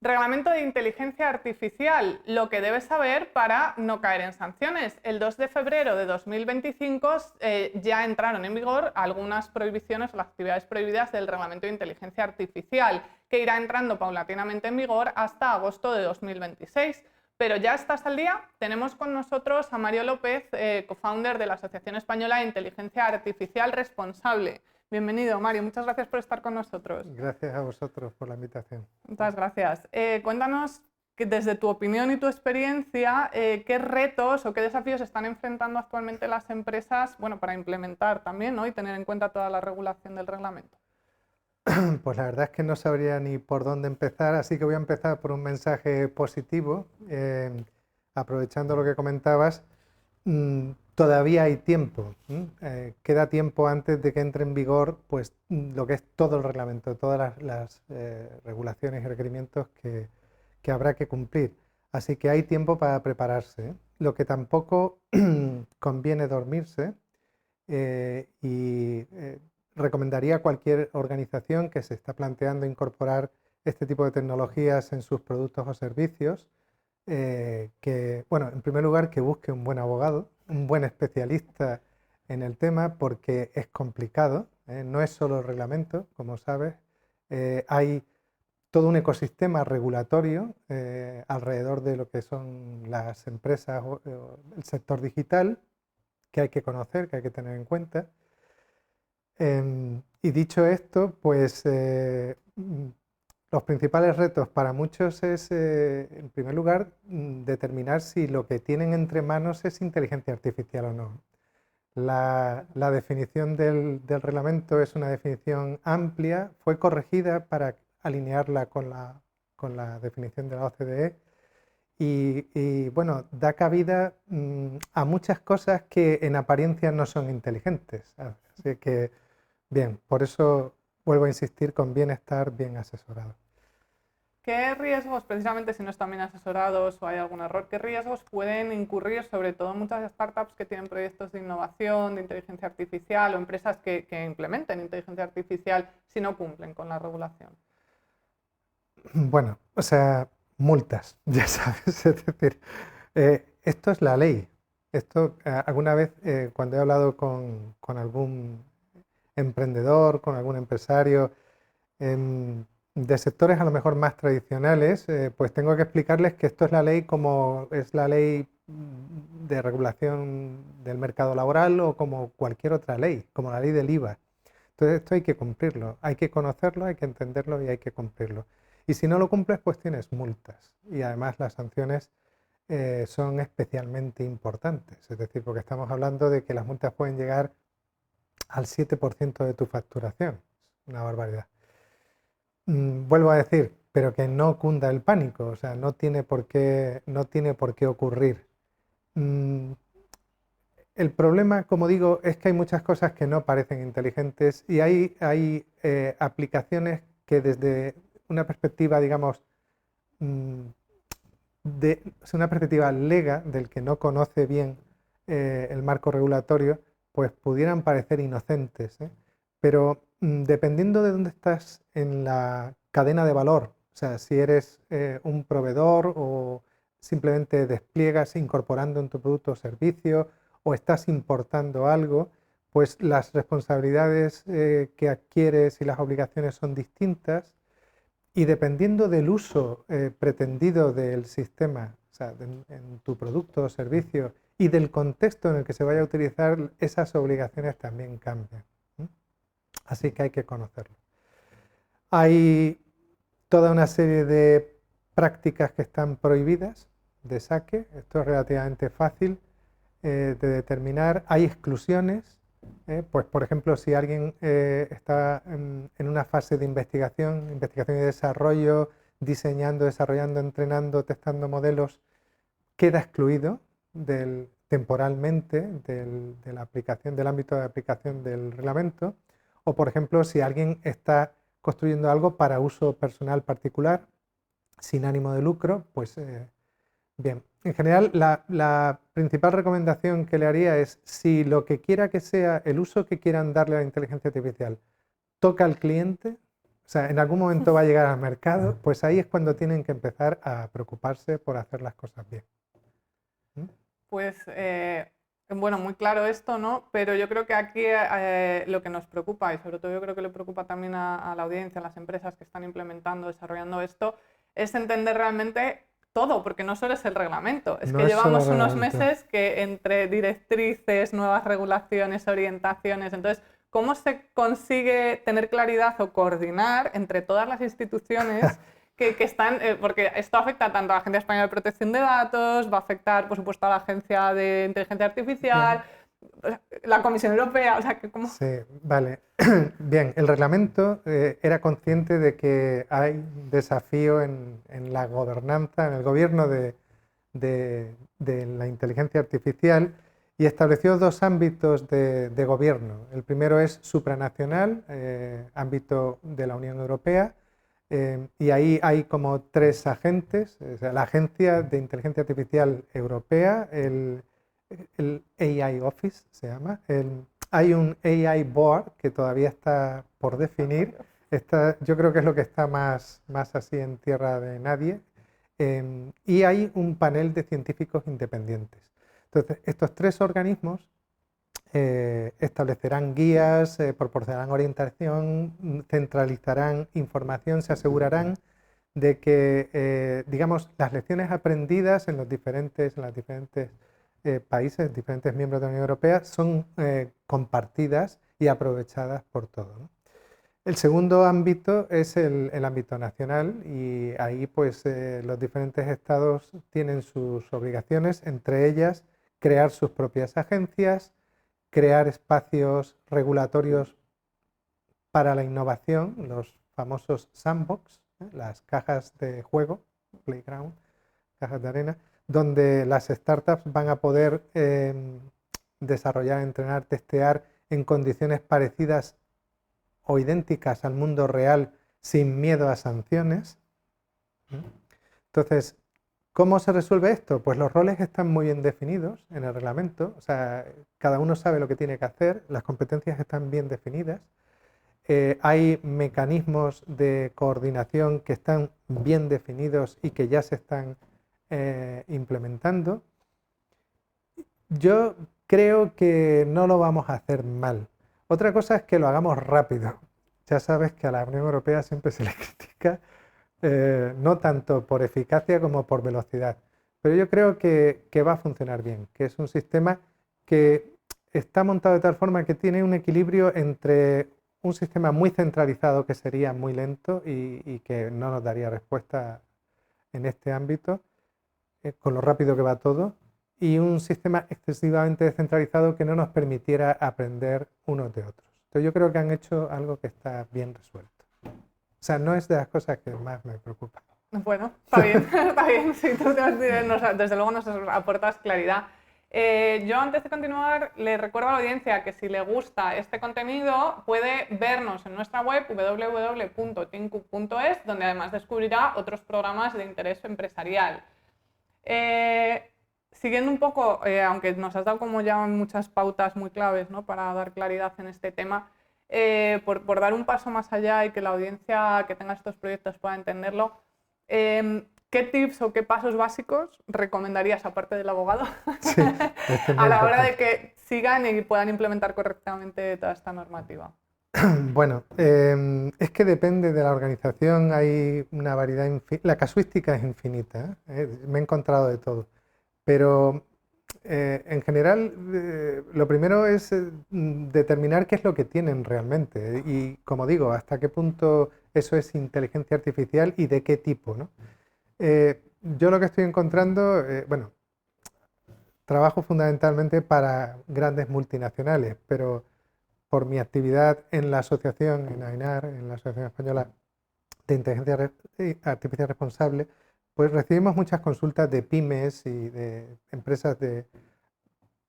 Reglamento de inteligencia artificial, lo que debes saber para no caer en sanciones. El 2 de febrero de 2025 ya entraron en vigor algunas prohibiciones o las actividades prohibidas del Reglamento de inteligencia artificial, que irá entrando paulatinamente en vigor hasta agosto de 2026. Pero ya estás al día. Tenemos con nosotros a Mario López, co-founder de la Asociación Española de Inteligencia Artificial Responsable. Bienvenido, Mario. Muchas gracias por estar con nosotros. Gracias a vosotros por la invitación. Muchas gracias. Cuéntanos, desde tu opinión y tu experiencia, qué retos o qué desafíos están enfrentando actualmente las empresas, bueno, para implementar también, ¿no?, y tener en cuenta toda la regulación del reglamento. Pues la verdad es que no sabría ni por dónde empezar, así que voy a empezar por un mensaje positivo. Aprovechando lo que comentabas, todavía hay tiempo. Queda tiempo antes de que entre en vigor pues, lo que es todo el reglamento, todas las regulaciones y requerimientos que habrá que cumplir. Así que hay tiempo para prepararse. Lo que tampoco conviene dormirse recomendaría a cualquier organización que se está planteando incorporar este tipo de tecnologías en sus productos o servicios, en primer lugar, que busque un buen abogado, un buen especialista en el tema, porque es complicado, no es solo el reglamento, como sabes, hay todo un ecosistema regulatorio alrededor de lo que son las empresas o el sector digital, que hay que conocer, que hay que tener en cuenta. Y dicho esto, pues los principales retos para muchos es, en primer lugar, determinar si lo que tienen entre manos es inteligencia artificial o no. La definición del reglamento es una definición amplia, fue corregida para alinearla con la definición de la OCDE y bueno, da cabida a muchas cosas que en apariencia no son inteligentes. Así que bien, por eso vuelvo a insistir, conviene estar bien asesorado. ¿Qué riesgos, precisamente si no están bien asesorados o hay algún error, qué riesgos pueden incurrir, sobre todo muchas startups que tienen proyectos de innovación, de inteligencia artificial o empresas que implementen inteligencia artificial si no cumplen con la regulación? Bueno, o sea, multas, ya sabes, es decir, esto es la ley. Esto, alguna vez cuando he hablado con algún emprendedor, con algún empresario de sectores a lo mejor más tradicionales, pues tengo que explicarles que esto es la ley como es la ley de regulación del mercado laboral o como cualquier otra ley, como la ley del IVA. Entonces esto hay que cumplirlo, hay que conocerlo, hay que entenderlo y hay que cumplirlo. Y si no lo cumples, pues tienes multas. Y además las sanciones son especialmente importantes, es decir, porque estamos hablando de que las multas pueden llegar al 7% de tu facturación. Es una barbaridad. Vuelvo a decir, pero que no cunda el pánico, o sea, no tiene por qué ocurrir. El problema, como digo, es que hay muchas cosas que no parecen inteligentes y hay aplicaciones que desde una perspectiva, digamos, una perspectiva lega del que no conoce bien el marco regulatorio, pues pudieran parecer inocentes, pero dependiendo de dónde estás en la cadena de valor, o sea, si eres un proveedor o simplemente despliegas incorporando en tu producto o servicio o estás importando algo, pues las responsabilidades que adquieres y las obligaciones son distintas y dependiendo del uso pretendido del sistema, o sea, en tu producto o servicio y del contexto en el que se vaya a utilizar, esas obligaciones también cambian. Así que hay que conocerlo. Hay toda una serie de prácticas que están prohibidas de saque. Esto es relativamente fácil de determinar. Hay exclusiones. Pues, por ejemplo, si alguien está en una fase de investigación y desarrollo, diseñando, desarrollando, entrenando, testando modelos, queda excluido temporalmente de la aplicación, del ámbito de aplicación del reglamento. O, por ejemplo, si alguien está construyendo algo para uso personal particular, sin ánimo de lucro, pues bien. En general, la principal recomendación que le haría es, si lo que quiera que sea el uso que quieran darle a la inteligencia artificial toca al cliente, O sea, en algún momento va a llegar al mercado, pues ahí es cuando tienen que empezar a preocuparse por hacer las cosas bien. ¿Mm? Pues, bueno, muy claro esto, ¿no? Pero yo creo que aquí lo que nos preocupa, y sobre todo yo creo que le preocupa también a la audiencia, a las empresas que están implementando, desarrollando esto, es entender realmente todo, porque no solo es el reglamento, es No que es solo llevamos unos reglamento. meses que entre directrices, nuevas regulaciones, orientaciones, entonces, ¿cómo se consigue tener claridad o coordinar entre todas las instituciones que están, porque esto afecta tanto a la Agencia Española de Protección de Datos, va a afectar, por supuesto, a la Agencia de Inteligencia Artificial, Bien. la Comisión Europea, o sea, que como... Sí, vale. Bien, el reglamento era consciente de que hay desafío en la gobernanza, en el gobierno de la inteligencia artificial y estableció dos ámbitos de gobierno. El primero es supranacional, ámbito de la Unión Europea, y ahí hay como tres agentes, o sea, la Agencia de Inteligencia Artificial Europea, el AI Office se llama, hay un AI Board que todavía está por definir, yo creo que es lo que está más así en tierra de nadie, y hay un panel de científicos independientes. Entonces, estos tres organismos establecerán guías, proporcionarán orientación, centralizarán información, se asegurarán de que, digamos, las lecciones aprendidas en las diferentes países, diferentes miembros de la Unión Europea, son compartidas y aprovechadas por todos, ¿no? El segundo ámbito es el ámbito nacional y ahí pues los diferentes estados tienen sus obligaciones, entre ellas crear sus propias agencias, crear espacios regulatorios para la innovación, los famosos sandbox, las cajas de juego, playground, cajas de arena, donde las startups van a poder desarrollar, entrenar, testear en condiciones parecidas o idénticas al mundo real sin miedo a sanciones. Entonces, ¿cómo se resuelve esto? Pues los roles están muy bien definidos en el reglamento, o sea, cada uno sabe lo que tiene que hacer, las competencias están bien definidas, hay mecanismos de coordinación que están bien definidos y que ya se están implementando. Yo creo que no lo vamos a hacer mal. Otra cosa es que lo hagamos rápido. Ya sabes que a la Unión Europea siempre se le critica, no tanto por eficacia como por velocidad. Pero yo creo que va a funcionar bien, que es un sistema que está montado de tal forma que tiene un equilibrio entre un sistema muy centralizado que sería muy lento y que no nos daría respuesta en este ámbito, con lo rápido que va todo, y un sistema excesivamente descentralizado que no nos permitiera aprender unos de otros. Entonces yo creo que han hecho algo que está bien resuelto. O sea, no es de las cosas que más me preocupan. Bueno, está bien, está bien, sí, tú desde luego nos aportas claridad. Yo antes de continuar le recuerdo a la audiencia que si le gusta este contenido puede vernos en nuestra web www.tinku.es, donde además descubrirá otros programas de interés empresarial. Siguiendo un poco, aunque nos has dado como ya muchas pautas muy claves, ¿no?, para dar claridad en este tema, por dar un paso más allá y que la audiencia que tenga estos proyectos pueda entenderlo, ¿qué tips o qué pasos básicos recomendarías, aparte del abogado, Sí, este es a muy la hora de importante. que sigan y puedan implementar correctamente toda esta normativa? Bueno, es que depende de la organización, hay una variedad, la casuística es infinita, me he encontrado de todo, pero en general lo primero es determinar qué es lo que tienen realmente y, como digo, hasta qué punto eso es inteligencia artificial y de qué tipo, ¿no? Yo lo que estoy encontrando, bueno, trabajo fundamentalmente para grandes multinacionales, pero por mi actividad en la asociación, en AENAR, en la Asociación Española de Inteligencia Artificial Responsable, pues recibimos muchas consultas de pymes y de empresas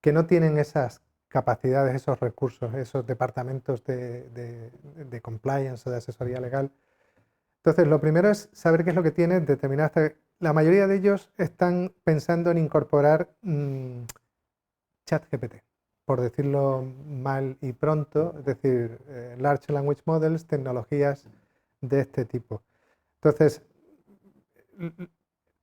que no tienen esas capacidades, esos recursos, esos departamentos de compliance o de asesoría legal. Entonces, lo primero es saber qué es lo que tienen, determinar la mayoría de ellos están pensando en incorporar ChatGPT, por decirlo mal y pronto, es decir, Large Language Models, tecnologías de este tipo. Entonces,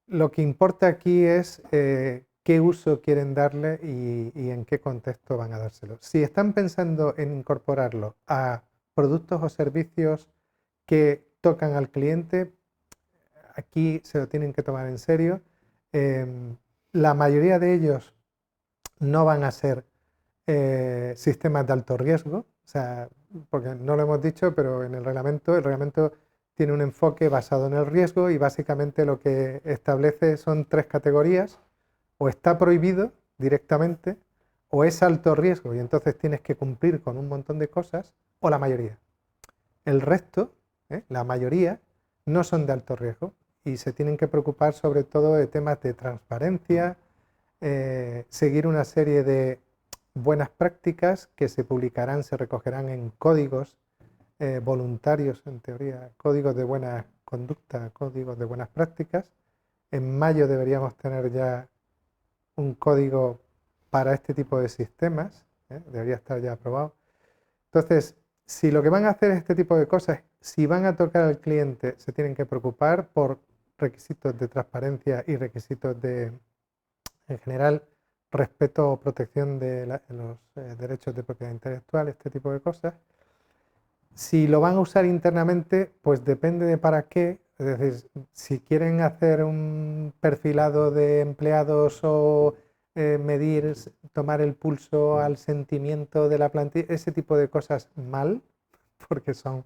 lo que importa aquí es qué uso quieren darle y en qué contexto van a dárselo. Si están pensando en incorporarlo a productos o servicios que tocan al cliente, aquí se lo tienen que tomar en serio. La mayoría de ellos no van a ser sistemas de alto riesgo, o sea, porque no lo hemos dicho, pero en el reglamento tiene un enfoque basado en el riesgo y básicamente lo que establece son 3 categorías: o está prohibido directamente, o es alto riesgo y entonces tienes que cumplir con un montón de cosas, o la mayoría. El resto, la mayoría, no son de alto riesgo y se tienen que preocupar sobre todo de temas de transparencia, seguir una serie de buenas prácticas que se publicarán, se recogerán en códigos voluntarios, en teoría, códigos de buena conducta, códigos de buenas prácticas. En mayo deberíamos tener ya un código para este tipo de sistemas, debería estar ya aprobado. Entonces, si lo que van a hacer es este tipo de cosas, si van a tocar al cliente, se tienen que preocupar por requisitos de transparencia y requisitos de, en general, respeto o protección de los derechos de propiedad intelectual, este tipo de cosas. Si lo van a usar internamente, pues depende de para qué. Es decir, si quieren hacer un perfilado de empleados o medir, tomar el pulso al sentimiento de la plantilla, ese tipo de cosas mal, porque son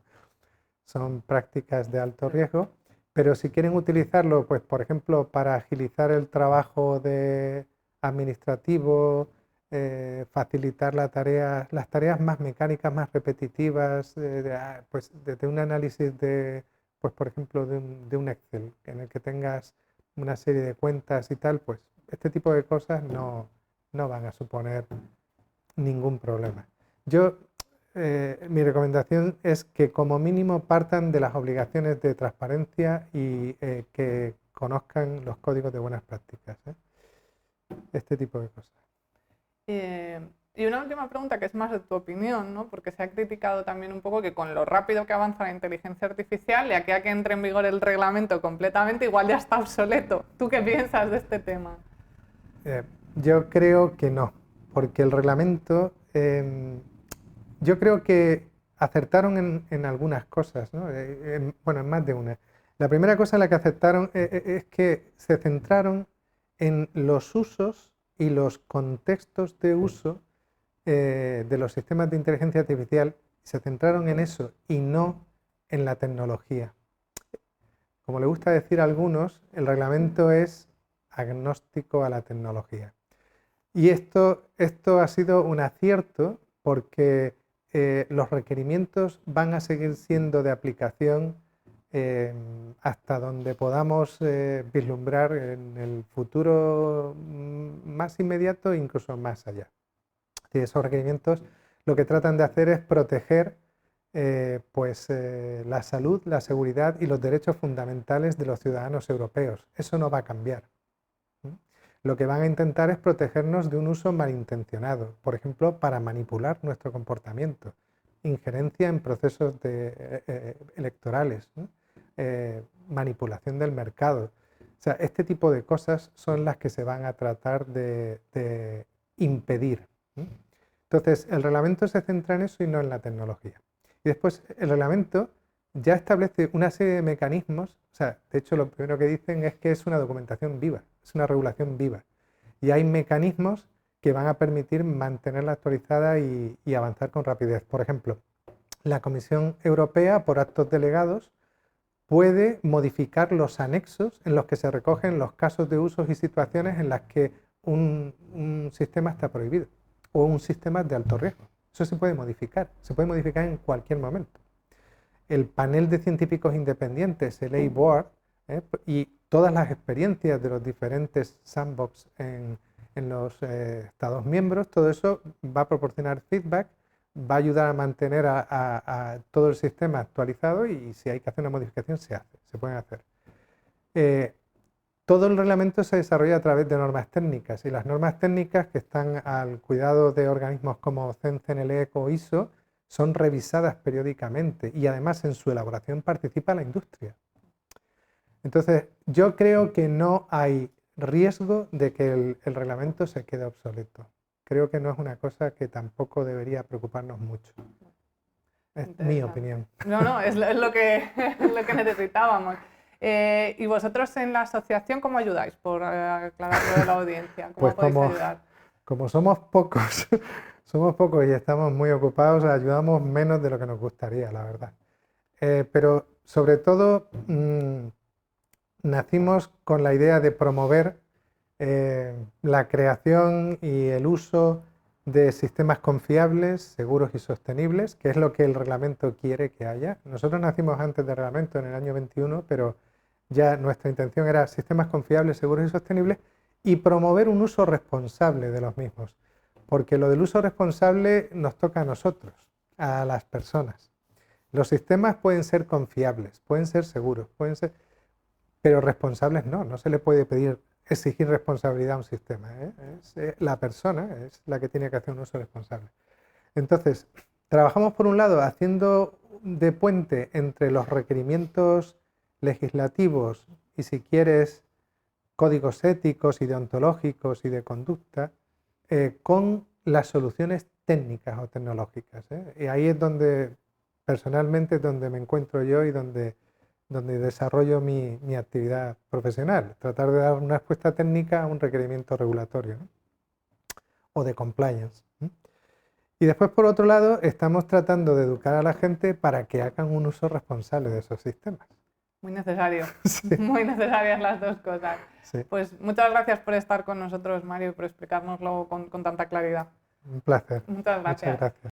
prácticas de alto riesgo. Pero si quieren utilizarlo, pues por ejemplo, para agilizar el trabajo administrativo, facilitar las tareas más mecánicas, más repetitivas, pues desde un análisis de, pues por ejemplo, de un Excel, en el que tengas una serie de cuentas y tal, pues este tipo de cosas no van a suponer ningún problema. Mi recomendación es que como mínimo partan de las obligaciones de transparencia y que conozcan los códigos de buenas prácticas. Este tipo de cosas. Y una última pregunta que es más de tu opinión, ¿no? Porque se ha criticado también un poco que con lo rápido que avanza la inteligencia artificial, de aquí a que entre en vigor el reglamento completamente, igual ya está obsoleto. ¿Tú qué piensas de este tema? Yo creo que no, porque el reglamento, yo creo que acertaron en algunas cosas, ¿no? Bueno, en más de una. La primera cosa en la que acertaron es que se centraron en los usos y los contextos de uso de los sistemas de inteligencia artificial, se centraron en eso y no en la tecnología. Como le gusta decir a algunos, el reglamento es agnóstico a la tecnología. Y esto ha sido un acierto porque los requerimientos van a seguir siendo de aplicación hasta donde podamos vislumbrar en el futuro más inmediato e incluso más allá. Y esos requerimientos lo que tratan de hacer es proteger la salud, la seguridad y los derechos fundamentales de los ciudadanos europeos. Eso no va a cambiar. Lo que van a intentar es protegernos de un uso malintencionado, por ejemplo, para manipular nuestro comportamiento, injerencia en procesos electorales, ¿no? Manipulación del mercado. O sea, este tipo de cosas son las que se van a tratar de impedir, ¿no? Entonces, el reglamento se centra en eso y no en la tecnología. Y después, el reglamento ya establece una serie de mecanismos. O sea, de hecho, lo primero que dicen es que es una documentación viva, es una regulación viva. Y hay mecanismos que van a permitir mantenerla actualizada y avanzar con rapidez. Por ejemplo, la Comisión Europea, por actos delegados, puede modificar los anexos en los que se recogen los casos de usos y situaciones en las que un sistema está prohibido o un sistema de alto riesgo. Eso se puede modificar en cualquier momento. El panel de científicos independientes, el A-Board, y todas las experiencias de los diferentes sandbox en los Estados miembros, todo eso va a proporcionar feedback, va a ayudar a mantener a todo el sistema actualizado y si hay que hacer una modificación se pueden hacer. Todo el reglamento se desarrolla a través de normas técnicas y las normas técnicas que están al cuidado de organismos como CEN, CNLEC o ISO son revisadas periódicamente y además en su elaboración participa la industria. Entonces, yo creo que no hay riesgo de que el reglamento se quede obsoleto. Creo que no es una cosa que tampoco debería preocuparnos mucho. Es mi opinión. No, es lo que necesitábamos. ¿Y vosotros en la asociación cómo ayudáis? Por aclararlo de la audiencia, ¿cómo Pues podéis ayudar? Como somos pocos, somos pocos y estamos muy ocupados, ayudamos menos de lo que nos gustaría, la verdad. Pero sobre todo nacimos con la idea de promover la creación y el uso de sistemas confiables, seguros y sostenibles, que es lo que el reglamento quiere que haya. Nosotros nacimos antes del reglamento, en el año 21, pero ya nuestra intención era sistemas confiables, seguros y sostenibles y promover un uso responsable de los mismos, porque lo del uso responsable nos toca a nosotros, a las personas. Los sistemas pueden ser confiables, pueden ser seguros, pero responsables no se le puede exigir responsabilidad a un sistema, ¿eh? La persona es la que tiene que hacer un uso responsable. Entonces, trabajamos por un lado haciendo de puente entre los requerimientos legislativos y, si quieres, códigos éticos y deontológicos y de conducta con las soluciones técnicas o tecnológicas, ¿eh? Y ahí es donde, personalmente, donde me encuentro yo y donde desarrollo mi actividad profesional, tratar de dar una respuesta técnica a un requerimiento regulatorio, ¿no? O de compliance. Y después, por otro lado, estamos tratando de educar a la gente para que hagan un uso responsable de esos sistemas. Muy necesario, Sí. Muy necesarias las dos cosas. Sí. Pues muchas gracias por estar con nosotros, Mario, y por explicárnoslo con tanta claridad. Un placer. Muchas gracias. Muchas gracias.